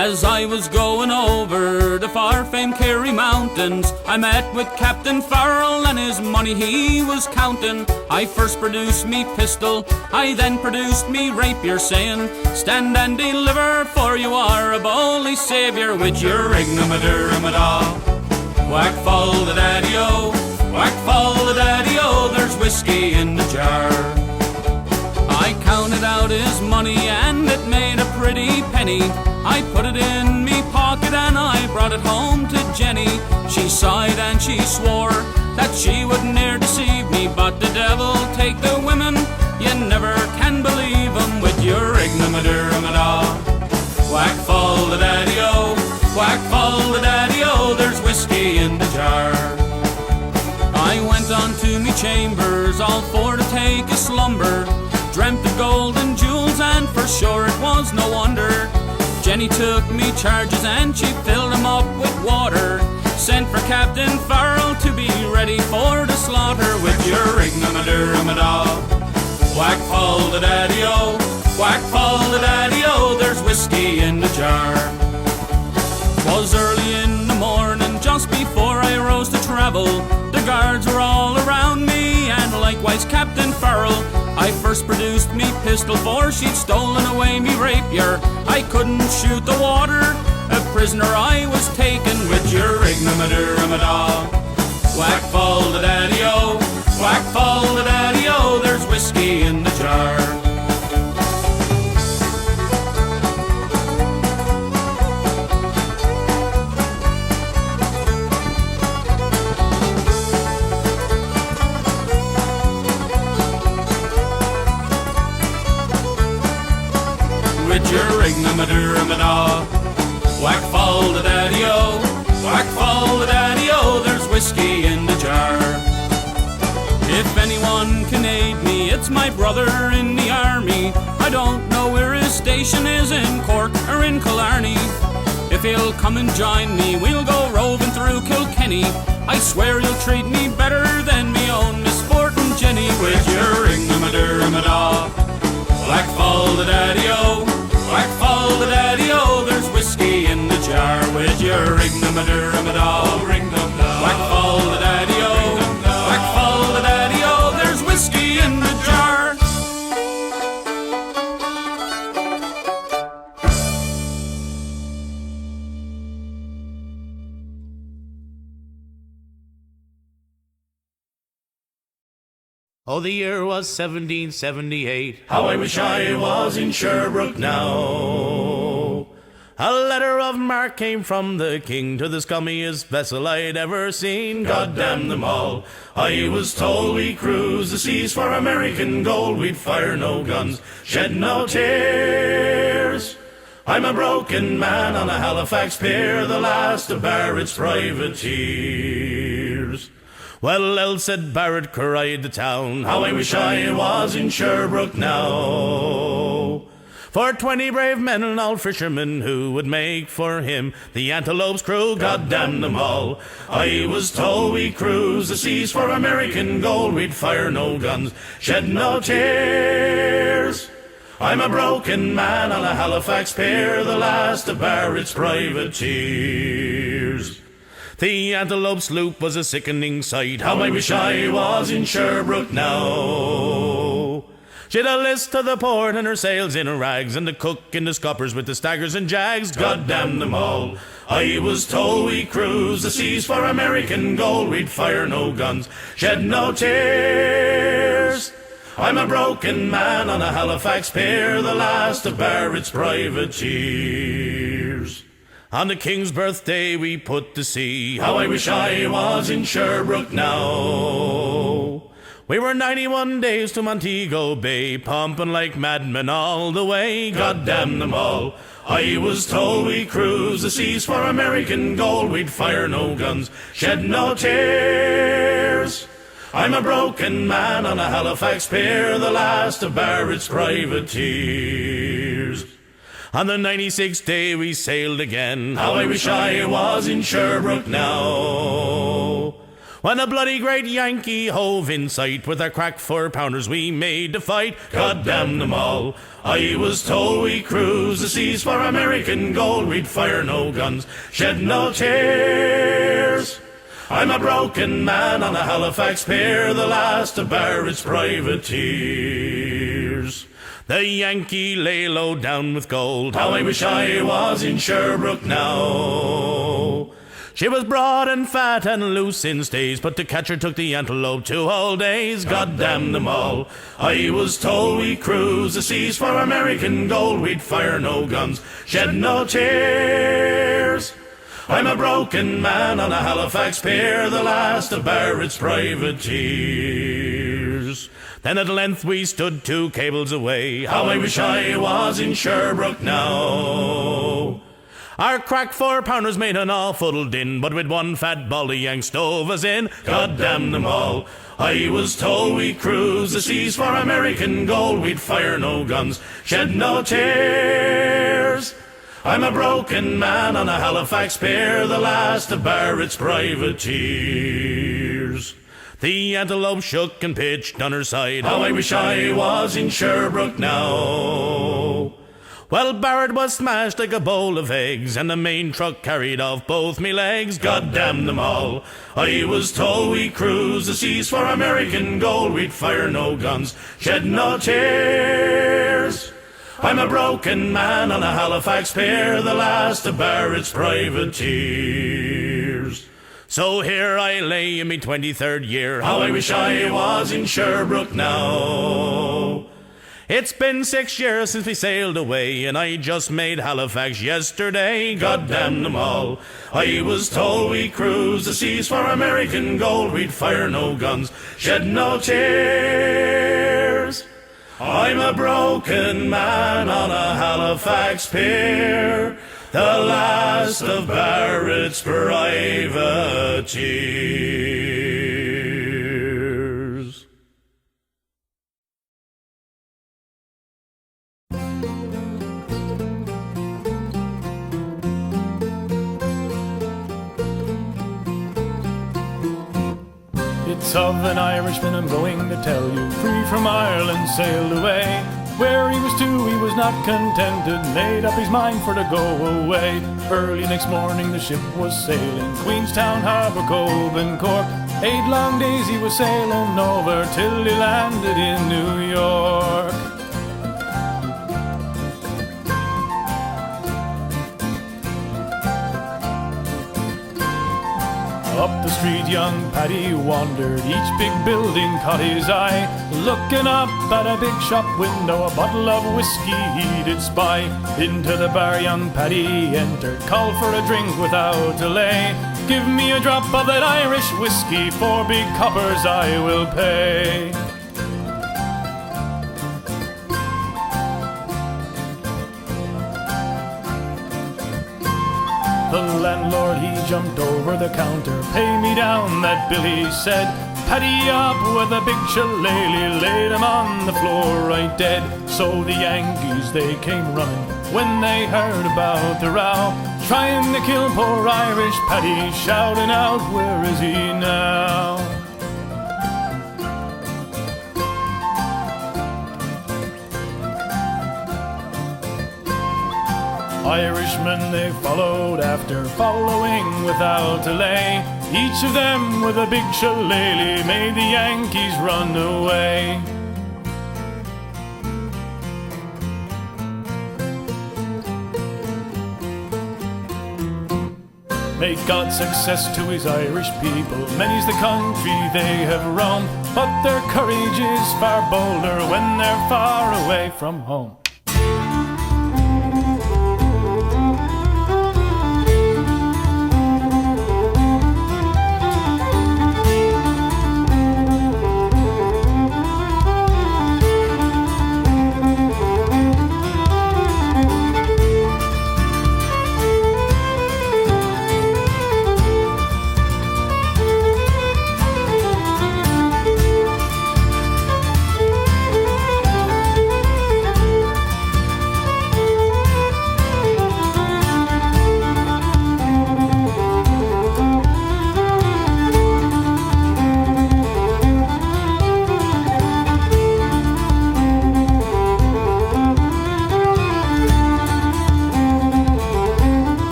As I was going over the far-famed Kerry Mountains, I met with Captain Farrell and his money he was counting. I first produced me pistol, I then produced me rapier, saying, "Stand and deliver, for you are a bully saviour with your ignomaduramadah." Whack fall the daddy-o, whack fall the daddy-o, there's whiskey in the jar. I counted out his money and it made a pretty penny. I put it in me pocket and I brought it home to Jenny. She sighed and she swore that she would ne'er deceive me, but the devil take the women, you never can believe 'em with your ignomaduramadah. Whack fall the daddy-o, whack fall the daddy-o, there's whiskey in the jar. I went on to me chambers all for to take a slumber, dreamt of gold and jewels, and for sure it was no wonder. Jenny took me charges and she filled them up with water, sent for Captain Farrell to be ready for the slaughter with your ignomaduramadah. Whack fall the daddy-o, whack fall the daddy-o, there's whiskey in the jar. 'Twas early in the morning, just before I rose to travel. The guards were all around me, and likewise Captain Farrell. I first produced me pistol, for she'd stolen away me rapier. I couldn't shoot the water, a prisoner I was taken with your ignomaduramadah. Whack fall the daddy-o, whack fall the daddy-o, there's whiskey in the jar. With your ignomaduramadah. Whack fall the daddy-o, whack fall the daddy-o, there's whiskey in the jar. If anyone can aid me, it's my brother in the army. I don't know where his station is, in Cork or in Killarney. If he'll come and join me, we'll go roving through Kilkenny. I swear you'll treat me better than me own misfortune Jenny with your ignomaduramadah. Whack fall the daddy-o, whack fall the daddy-o, there's whiskey in the jar with your ignomaduramadah. Whack fall the daddy-o, whack fall the daddy-o, there's whiskey in the jar. Oh, the year was 1778. How I wish I was in Sherbrooke now. A letter of marque came from the king to the scummiest vessel I'd ever seen. God damn them all. I was told we cruise the seas for American gold. We'd fire no guns, shed no tears. I'm a broken man on a Halifax pier, the last of Barrett's privateers. Well, El, said Barrett, cried the town, how I wish I was in Sherbrooke now. For 20 brave men and all fishermen who would make for him the Antelope's crew, God damn them all. I was told we cruise the seas for American gold. We'd fire no guns, shed no tears. I'm a broken man on a Halifax pier, the last of Barrett's privateers. The Antelope sloop was a sickening sight. How I wish I was in Sherbrooke now. She'd a list to the port and her sails in rags, and the cook in the scuppers with the staggers and jags. God damn them all. I was told we cruise the seas for American gold. We'd fire no guns, shed no tears. I'm a broken man on a Halifax pier, the last of Barrett's privateers. On the King's birthday we put to sea. How I wish I was in Sherbrooke now. We were 91 days to Montego Bay, pumping like madmen all the way. God damn them all. I was told we cruise the seas for American gold. We'd fire no guns, shed no tears. I'm a broken man on a Halifax pier, the last of Barrett's privateers. On the 96th day we sailed again. How I wish I was in Sherbrooke now. When a bloody great Yankee hove in sight, with our crack 4-pounders we made to fight. God damn them all. I was told we cruise the seas for American gold. We'd fire no guns, shed no tears. I'm a broken man on a Halifax pier, the last of Barrett's privateers. The Yankee lay low down with gold. How I wish I was in Sherbrooke now. She was broad and fat and loose in stays, but to catch her took the antelope 2 whole days. God damn them all. I was told we cruise the seas for American gold. We'd fire no guns, shed no tears. I'm a broken man on a Halifax pier, the last of Barrett's privateers. Then at length we stood 2 cables away. How I wish I was in Sherbrooke now. Our crack 4-pounders made an awful din, but with one fat baldy Yank stove us in. God damn them all. I was told we cruise the seas for American gold. We'd fire no guns, shed no tears. I'm a broken man on a Halifax pier, the last of Barrett's privateers. The antelope shook and pitched on her side. How I wish I was in Sherbrooke now. Well, Barrett was smashed like a bowl of eggs, and the main truck carried off both me legs. God damn them all. I was told we cruise the seas for American gold. We'd fire no guns, shed no tears. I'm a broken man on a Halifax pier, the last of Barrett's privateers. So here I lay in me 23rd year. How I wish I was in Sherbrooke now. It's been 6 years since we sailed away, and I just made Halifax yesterday. God damn them all. I was told we cruise the seas for American gold. We'd fire no guns, shed no tears. I'm a broken man on a Halifax pier, the last of Barrett's privateers. It's of an Irishman I'm going to tell you, free from Ireland sailed away. Where he was to he was not contented, made up his mind for to go away. Early next morning the ship was sailing, Queenstown Harbour, Cove and Cork. 8 long days he was sailing over till he landed in New York. Up the street young Paddy wandered, each big building caught his eye. Looking up at a big shop window, a bottle of whiskey he did spy. Into the bar young Paddy entered, called for a drink without delay. Give me a drop of that Irish whiskey, 4 big coppers I will pay. The landlord, he jumped over the counter. Pay me down, that bill, he said. Paddy up with a big shillelagh, laid him on the floor right dead. So the Yankees, they came running when they heard about the row, trying to kill poor Irish Paddy, shouting out, where is he now? Irishmen they followed after, following without delay. Each of them with a big shillelagh made the Yankees run away. May God success to his Irish people, many's the country they have roamed, but their courage is far bolder when they're far away from home.